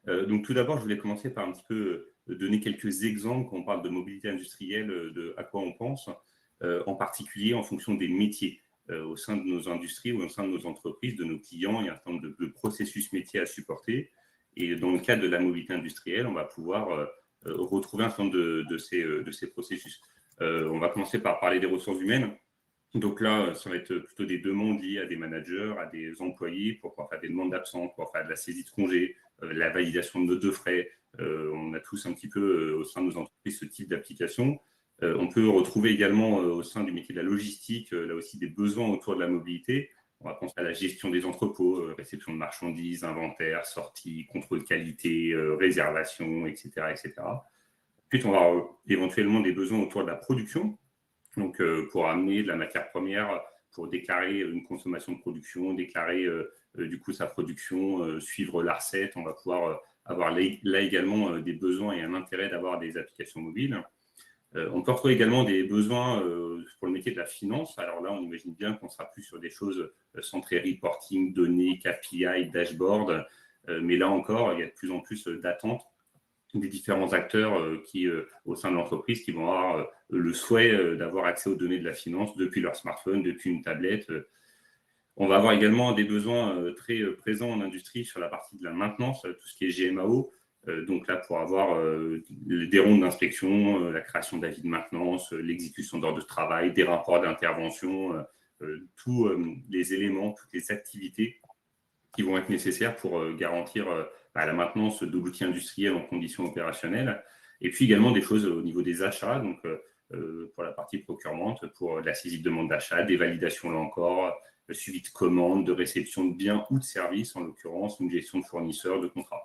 Donc tout d'abord, je voulais commencer par un petit peu donner quelques exemples quand on parle de mobilité industrielle, de à quoi on pense, en particulier en fonction des métiers. Au sein de nos industries ou au sein de nos entreprises, de nos clients, il y a un certain nombre de processus métiers à supporter. Et dans le cadre de la mobilité industrielle, on va pouvoir retrouver un certain nombre de ces processus. On va commencer par parler des ressources humaines. Donc là, ça va être plutôt des demandes liées à des managers, à des employés pour pouvoir faire des demandes d'absence, pour faire de la saisie de congé, la validation de notes de frais. On a tous un petit peu au sein de nos entreprises ce type d'application. On peut retrouver également au sein du métier de la logistique, là aussi des besoins autour de la mobilité. On va penser à la gestion des entrepôts, réception de marchandises, inventaire, sortie, contrôle qualité, réservation, etc., etc. Ensuite, on va avoir éventuellement des besoins autour de la production. Donc, pour amener de la matière première, pour déclarer une consommation de production, déclarer du coup sa production, suivre la recette, on va pouvoir avoir là également des besoins et un intérêt d'avoir des applications mobiles. On peut retrouver également des besoins pour le métier de la finance. Alors là, on imagine bien qu'on sera plus sur des choses centrées reporting, données, KPI, dashboard. Mais là encore, il y a de plus en plus d'attentes des différents acteurs qui, au sein de l'entreprise, qui vont avoir le souhait d'avoir accès aux données de la finance depuis leur smartphone, depuis une tablette. On va avoir également des besoins très présents en industrie sur la partie de la maintenance, tout ce qui est GMAO. Donc là, pour avoir des rondes d'inspection, la création d'avis de maintenance, l'exécution d'ordres de travail, des rapports d'intervention, tous les éléments, toutes les activités qui vont être nécessaires pour garantir la maintenance de l'outil industriel en conditions opérationnelles. Et puis également des choses au niveau des achats, donc pour la partie procurement, pour la saisie de demande d'achat, des validations là encore, le suivi de commandes, de réception de biens ou de services, en l'occurrence une gestion de fournisseurs, de contrats.